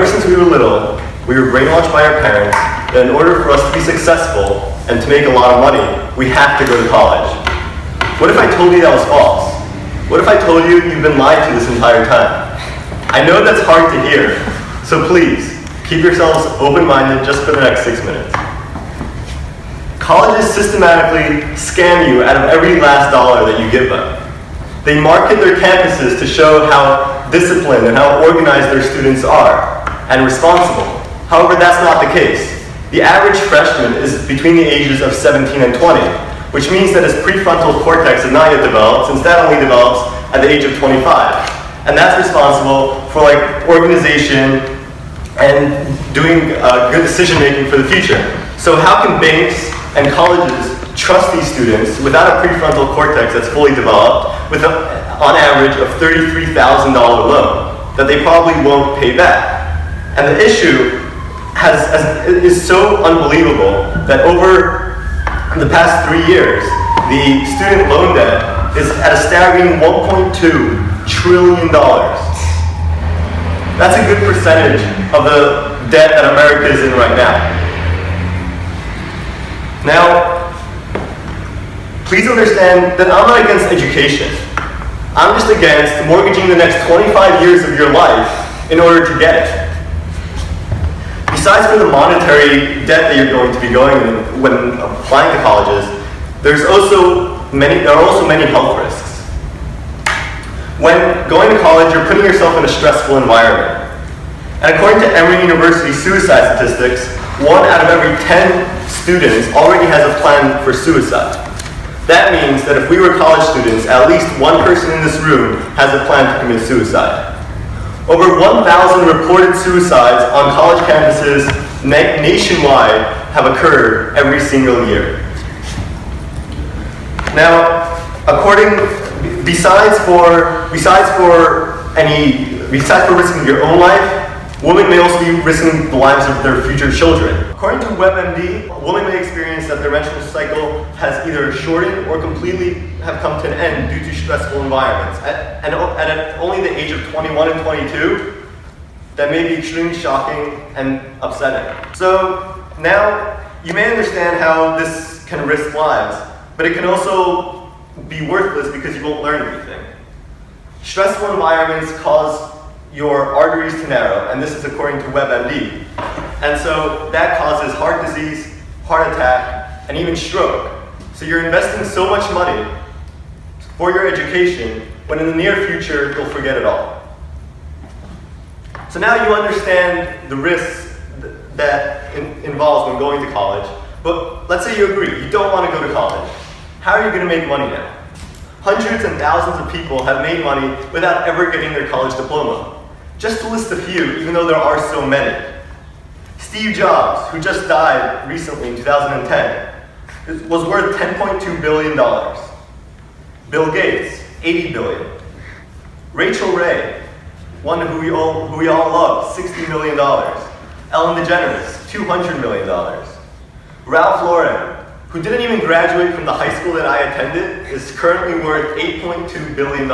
since we were little, we were brainwashed by our parents that in order for us to be successful and to make a lot of money, we have to go to college. What if I told you that was false? What if I told you you've been lied to this entire time? I know that's hard to hear, so please, keep yourselves open-minded just for the next 6 minutes. Colleges systematically scam you out of every last dollar that you give them. They market their campuses to show how disciplined and how organized their students are and responsible. However, that's not the case. The average freshman is between the ages of 17 and 20, which means that his prefrontal cortex is not yet developed, since that only develops at the age of 25. And that's responsible for organization and doing good decision making for the future. So how can banks and colleges trust these students without a prefrontal cortex that's fully developed with on average of $33,000 loan that they probably won't pay back? And the issue is so unbelievable that over the past 3 years, the student loan debt is at a staggering $1.2 trillion. That's a good percentage of the debt that America is in right now. Now, please understand that I'm not against education. I'm just against mortgaging the next 25 years of your life in order to get it. Besides for the monetary debt that you're going to be going in when applying to colleges, there are also many health risks. When going to college, you're putting yourself in a stressful environment. And according to Emory University suicide statistics, 1 out of every 10 students already has a plan for suicide. That means that if we were college students, at least one person in this room has a plan to commit suicide. Over 1,000 reported suicides on college campuses nationwide have occurred every single year. Now, besides for risking your own life, women may also be risking the lives of their future children. According to WebMD, women may experience that their menstrual cycle has either shortened or completely have come to an end due to stressful environments. And at only the age of 21 and 22, that may be extremely shocking and upsetting. So now you may understand how this can risk lives, but it can also be worthless because you won't learn anything. Stressful environments cause your arteries to narrow, and this is according to WebMD. And so that causes heart disease, heart attack, and even stroke. So you're investing so much money for your education when in the near future you'll forget it all. So now you understand the risks that involves when going to college, but let's say you agree, you don't want to go to college. How are you going to make money now? Hundreds and thousands of people have made money without ever getting their college diploma. Just to list a few, even though there are so many. Steve Jobs, who just died recently in 2010, was worth $10.2 billion. Bill Gates, $80 billion. Rachel Ray, one who we all love, $60 million. Ellen DeGeneres, $200 million. Ralph Lauren, who didn't even graduate from the high school that I attended, is currently worth $8.2 billion.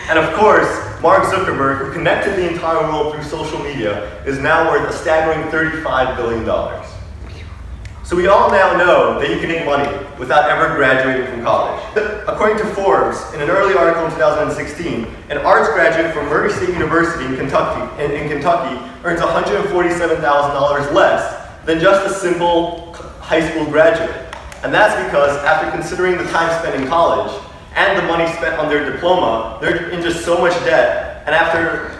And of course, Mark Zuckerberg, who connected the entire world through social media, is now worth a staggering $35 billion. So we all now know that you can make money without ever graduating from college. According to Forbes, in an early article in 2016, an arts graduate from Murray State University in Kentucky earns $147,000 less than just a simple high school graduate. And that's because after considering the time spent in college and the money spent on their diploma, they're in just so much debt. And after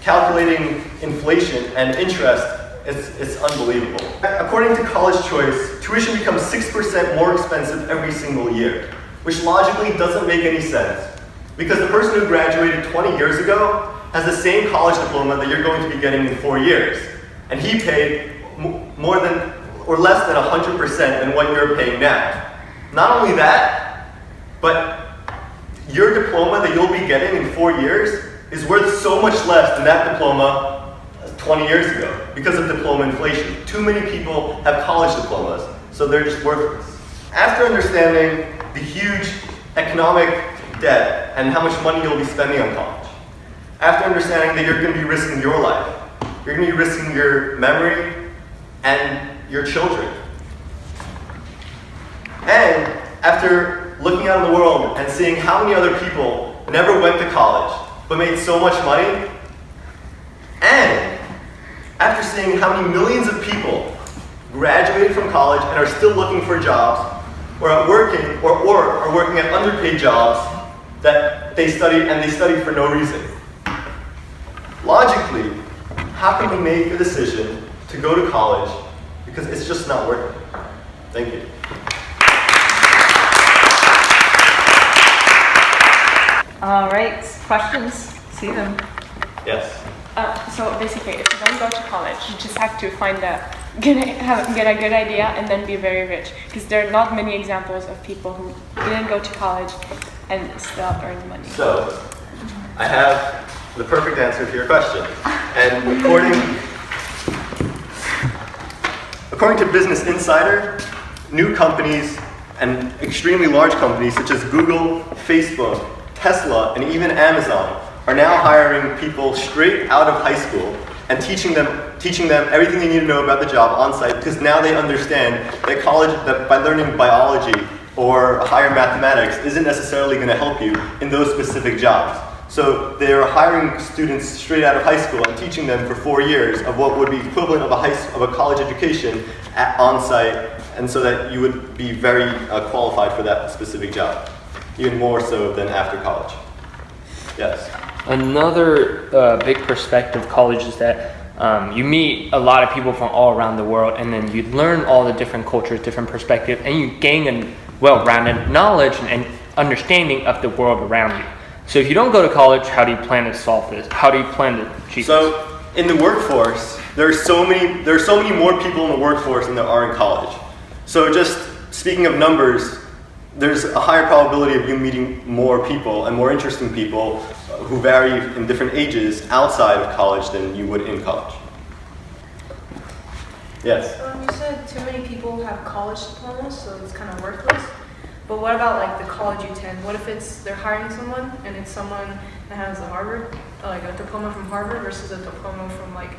calculating inflation and interest, it's unbelievable. According to College Choice, tuition becomes 6% more expensive every single year, which logically doesn't make any sense. Because the person who graduated 20 years ago has the same college diploma that you're going to be getting in 4 years. And he paid more than or less than 100% than what you're paying now. Not only that, but your diploma that you'll be getting in 4 years is worth so much less than that diploma 20 years ago because of diploma inflation. Too many people have college diplomas, so they're just worthless. After understanding the huge economic debt and how much money you'll be spending on college, after understanding that you're going to be risking your life, you're going to be risking your memory and your children. And after looking out in the world and seeing how many other people never went to college but made so much money, and after seeing how many millions of people graduated from college and are still looking for jobs, or are working at underpaid jobs that they studied for no reason. Logically, how can we make a decision to go to college because it's just not worth it? Thank you. All right, questions? See them. Yes. So basically, if you don't go to college, you just have to get a good idea and then be very rich. Because there are not many examples of people who didn't go to college and still earn money. So, I have the perfect answer to your question. And according to Business Insider, new companies and extremely large companies such as Google, Facebook, Tesla, and even Amazon are now hiring people straight out of high school and teaching them everything they need to know about the job on site, because now they understand that by learning biology or higher mathematics isn't necessarily going to help you in those specific jobs. So they're hiring students straight out of high school and teaching them for 4 years of what would be equivalent of a college education on site, and so that you would be very qualified for that specific job, even more so than after college. Yes. Another big perspective of college is that you meet a lot of people from all around the world, and then you learn all the different cultures, different perspectives, and you gain a well-rounded knowledge and understanding of the world around you. So if you don't go to college, how do you plan to solve this? How do you plan to achieve this? So in the workforce, there are so many more people in the workforce than there are in college. So just speaking of numbers, there's a higher probability of you meeting more people and more interesting people who vary in different ages outside of college than you would in college. Yes? You said too many people have college diplomas, so it's kind of worthless. But what about like the college you attend? What if they're hiring someone and it's someone that has a diploma from Harvard versus a diploma from like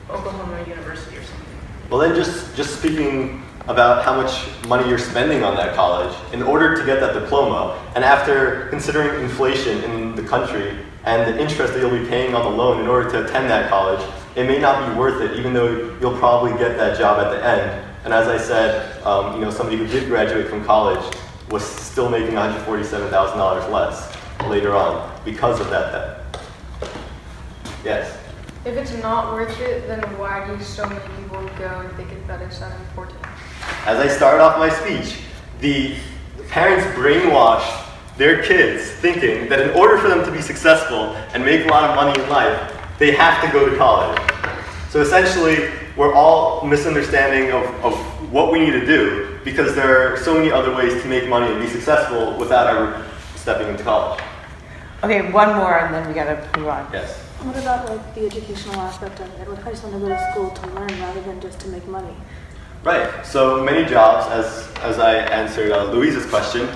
Oklahoma University or something? Well, then just speaking about how much money you're spending on that college in order to get that diploma, and after considering inflation in the country and the interest that you'll be paying on the loan in order to attend that college, it may not be worth it, even though you'll probably get that job at the end. And as I said, somebody who did graduate from college was still making $147,000 less later on because of that debt. Yes? If it's not worth it, then why do so many people go and think that it's that important? As I started off my speech, the parents brainwashed their kids thinking that in order for them to be successful and make a lot of money in life, they have to go to college. So essentially, we're all misunderstanding of what we need to do, because there are so many other ways to make money and be successful without ever stepping into college. Okay, one more and then we gotta move on. Yes. What about like the educational aspect of it? What if I just want to go to school to learn rather than just to make money? Right. So many jobs, as I answered Louise's question,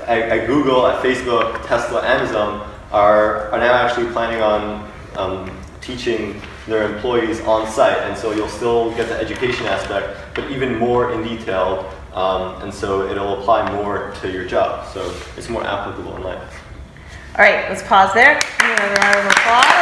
at Google, at Facebook, Tesla, Amazon are now actually planning on teaching their employees on site, and so you'll still get the education aspect, but even more in detail, and so it'll apply more to your job. So it's more applicable in life. All right, let's pause there. Give me another round of applause.